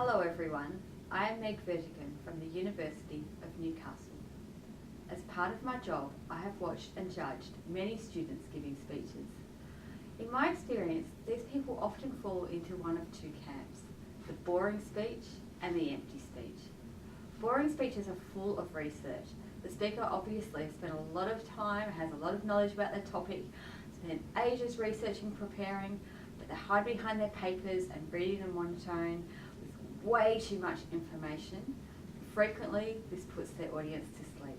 Hello everyone, I am Meg Vertigan from the University of Newcastle. As part of my job, I have watched and judged many students giving speeches. In my experience, these people often fall into one of two camps, the boring speech and the empty speech. Boring speeches are full of research. The speaker obviously spent a lot of time, has a lot of knowledge about their topic, spent ages researching, preparing, but they hide behind their papers and reading in monotone with way too much information. Frequently, this puts their audience to sleep.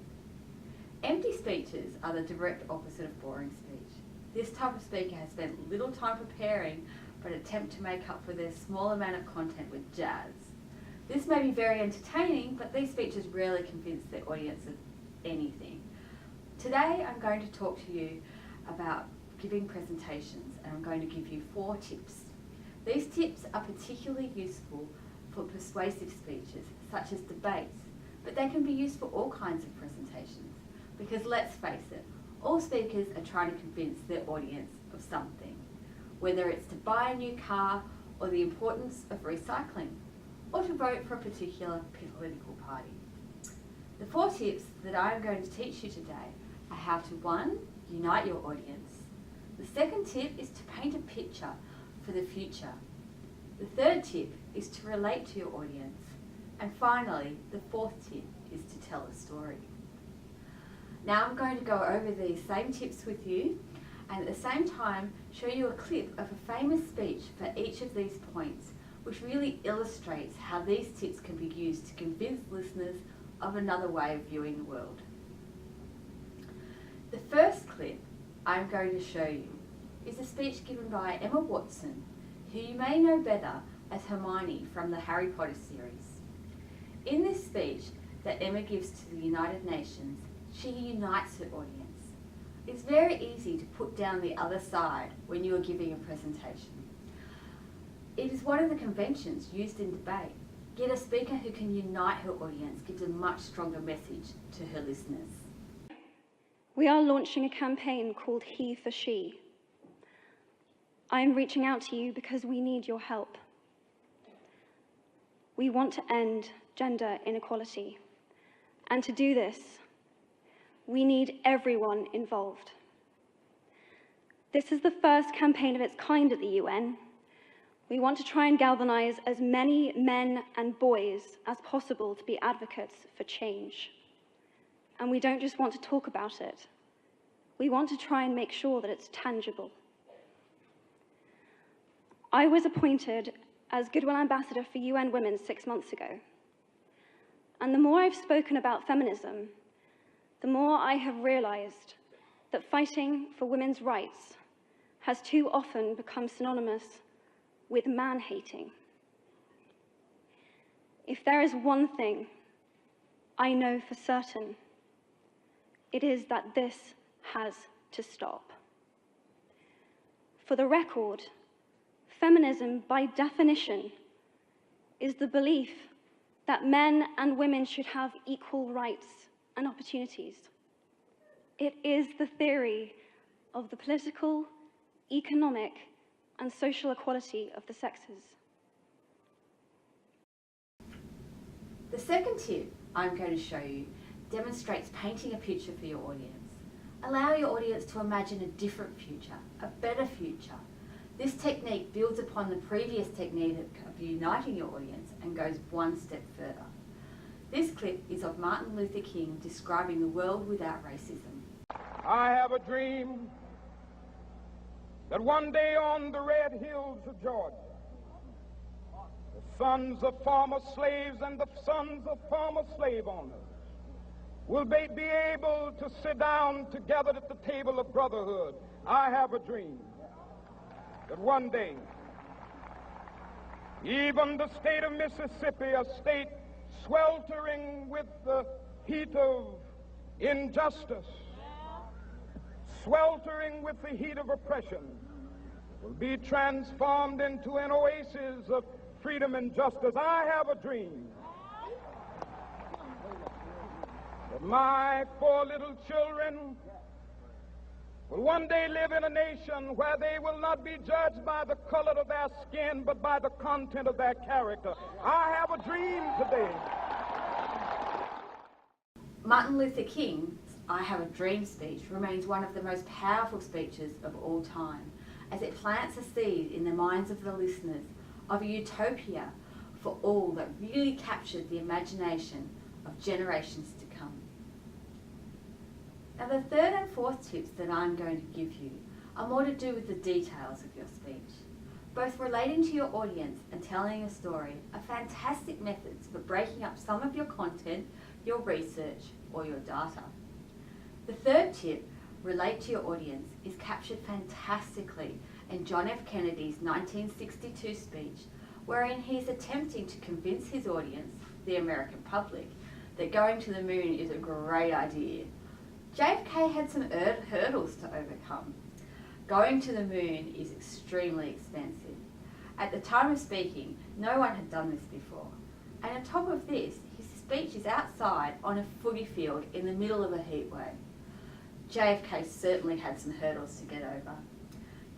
Empty speeches are the direct opposite of boring speech. This type of speaker has spent little time preparing, but attempt to make up for their small amount of content with jazz. This may be very entertaining, but these speeches rarely convince their audience of anything. Today, I'm going to talk to you about giving presentations, and I'm going to give you 4 tips. These tips are particularly useful for persuasive speeches, such as debates, but they can be used for all kinds of presentations, because let's face it, all speakers are trying to convince their audience of something, whether it's to buy a new car, or the importance of recycling, or to vote for a particular political party. The 4 tips that I'm going to teach you today are how to 1. Unite your audience. The second tip is to paint a picture for the future. The third tip is to relate to your audience. And finally, the 4th tip is to tell a story. Now I'm going to go over these same tips with you, and at the same time show you a clip of a famous speech for each of these points, which really illustrates how these tips can be used to convince listeners of another way of viewing the world. The first clip I'm going to show you is a speech given by Emma Watson, who you may know better as Hermione from the Harry Potter series. In this speech that Emma gives to the United Nations, she unites her audience. It's very easy to put down the other side when you are giving a presentation. It is one of the conventions used in debate, yet a speaker who can unite her audience gives a much stronger message to her listeners. We are launching a campaign called He for She. I am reaching out to you because we need your help. We want to end gender inequality, and to do this, we need everyone involved. This is the first campaign of its kind at the UN. We want to try and galvanize as many men and boys as possible to be advocates for change. And we don't just want to talk about it. We want to try and make sure that it's tangible. I was appointed as Goodwill Ambassador for UN Women 6 months ago. And the more I've spoken about feminism, the more I have realized that fighting for women's rights has too often become synonymous with man-hating. If there is one thing I know for certain, it is that this has to stop. For the record, feminism, by definition, is the belief that men and women should have equal rights and opportunities. It is the theory of the political, economic, and social equality of the sexes. The second tip I'm going to show you demonstrates painting a picture for your audience. Allow your audience to imagine a different future, a better future. This technique builds upon the previous technique of uniting your audience and goes one step further. This clip is of Martin Luther King describing the world without racism. I have a dream that one day on the red hills of Georgia, the sons of former slaves and the sons of former slave owners will be able to sit down together at the table of brotherhood. I have a dream that one day, even the state of Mississippi, a state sweltering with the heat of injustice, sweltering with the heat of oppression, will be transformed into an oasis of freedom and justice. I have a dream that my 4 little children will one day live in a nation where they will not be judged by the color of their skin, but by the content of their character. I have a dream today. Martin Luther King's I Have a Dream speech remains one of the most powerful speeches of all time, as it plants a seed in the minds of the listeners of a utopia for all that really captured the imagination of generations to come. Now, the third and fourth tips that I'm going to give you are more to do with the details of your speech. Both relating to your audience and telling a story are fantastic methods for breaking up some of your content, your research, or your data. The third tip, relate to your audience, is captured fantastically in John F. Kennedy's 1962 speech, wherein he's attempting to convince his audience, the American public, that going to the moon is a great idea. JFK had some hurdles to overcome. Going to the moon is extremely expensive. At the time of speaking, no one had done this before. And on top of this, his speech is outside on a footy field in the middle of a heat wave. JFK certainly had some hurdles to get over.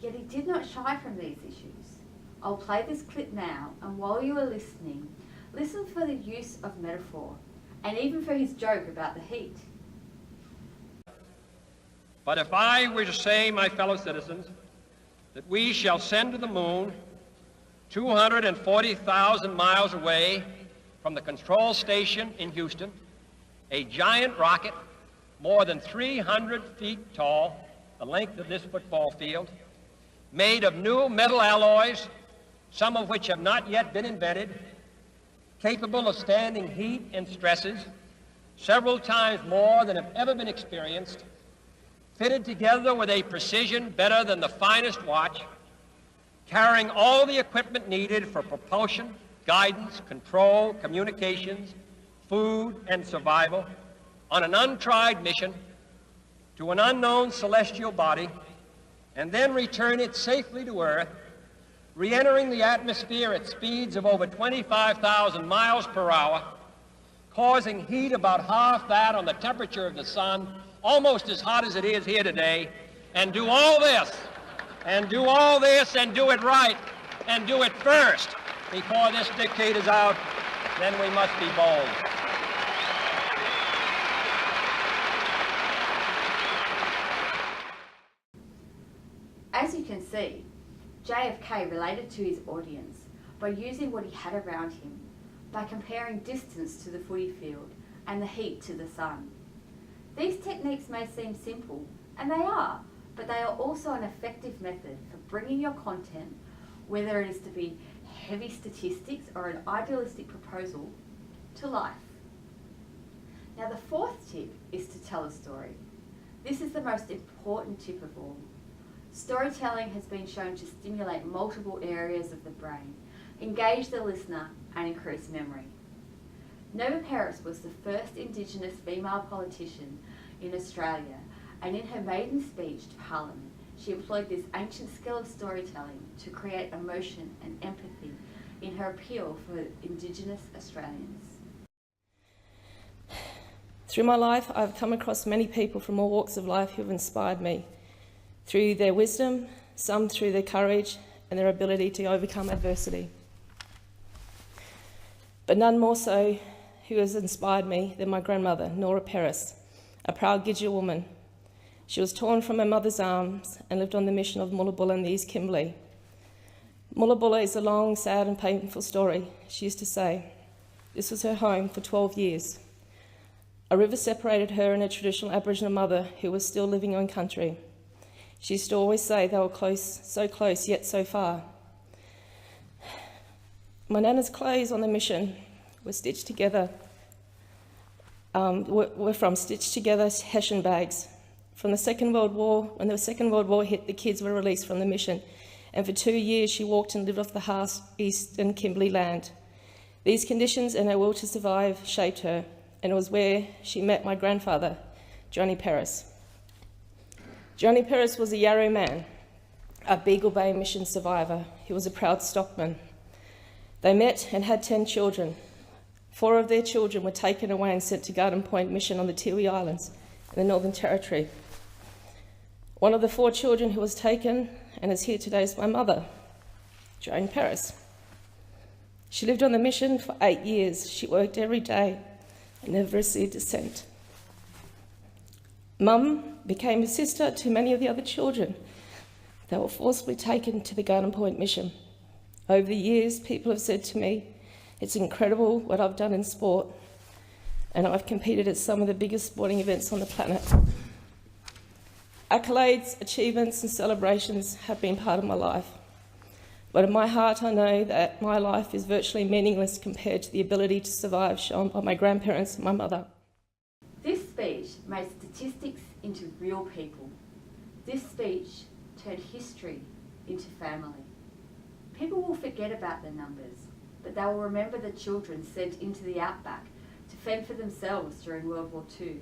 Yet he did not shy from these issues. I'll play this clip now, and while you are listening, listen for the use of metaphor, and even for his joke about the heat. But if I were to say, my fellow citizens, that we shall send to the moon 240,000 miles away from the control station in Houston, a giant rocket more than 300 feet tall, the length of this football field, made of new metal alloys, some of which have not yet been invented, capable of standing heat and stresses several times more than have ever been experienced, fitted together with a precision better than the finest watch, carrying all the equipment needed for propulsion, guidance, control, communications, food, and survival, on an untried mission to an unknown celestial body, and then return it safely to Earth, re-entering the atmosphere at speeds of over 25,000 miles per hour, causing heat about half that on the temperature of the sun, almost as hot as it is here today, and do all this, and do all this, and do it right, and do it first before this decade is out, then we must be bold. As you can see, JFK related to his audience by using what he had around him, by comparing distance to the footy field and the heat to the sun. These techniques may seem simple, and they are, but they are also an effective method for bringing your content, whether it is to be heavy statistics or an idealistic proposal, to life. Now, the fourth tip is to tell a story. This is the most important tip of all. Storytelling has been shown to stimulate multiple areas of the brain, engage the listener, and increase memory. Nova Peris was the first Indigenous female politician in Australia, and in her maiden speech to Parliament, she employed this ancient skill of storytelling to create emotion and empathy in her appeal for Indigenous Australians. Through my life, I've come across many people from all walks of life who have inspired me through their wisdom, some through their courage and their ability to overcome adversity. But none more so who has inspired me than my grandmother, Nora Peris, a proud Gidja woman. She was torn from her mother's arms and lived on the mission of Mullabulla in the East Kimberley. Mullabulla is a long, sad and painful story. She used to say this was her home for 12 years. A river separated her and her traditional Aboriginal mother, who was still living on country. She used to always say they were close, yet so far. My nana's clothes on the mission were stitched together, were from stitched together Hessian bags. From the Second World War, when the Second World War hit, the kids were released from the mission, and for 2 years she walked and lived off the harsh Eastern Kimberley land. These conditions and her will to survive shaped her, and it was where she met my grandfather, Johnny Peris. Johnny Peris was a Yarra man, a Beagle Bay mission survivor. He was a proud stockman. They met and had 10 children. 4 of their children were taken away and sent to Garden Point Mission on the Tiwi Islands in the Northern Territory. One of the 4 children who was taken and is here today is my mother, Joan Paris. She lived on the mission for 8 years. She worked every day and never received a cent. Mum became a sister to many of the other children that were forcibly taken to the Garden Point mission. Over the years, people have said to me, it's incredible what I've done in sport, and I've competed at some of the biggest sporting events on the planet. Accolades, achievements and celebrations have been part of my life. But in my heart, I know that my life is virtually meaningless compared to the ability to survive shown by my grandparents and my mother. This speech made statistics into real people. This speech turned history into family. People will forget about the numbers, but they will remember the children sent into the outback to fend for themselves during World War II.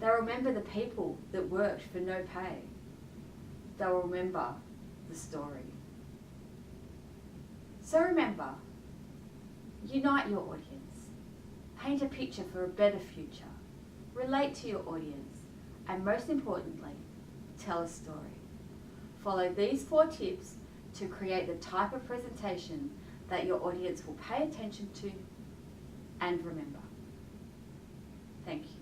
They'll remember the people that worked for no pay. They'll remember the story. So remember, unite your audience, paint a picture for a better future, relate to your audience, and most importantly, tell a story. Follow these 4 tips to create the type of presentation that your audience will pay attention to and remember. Thank you.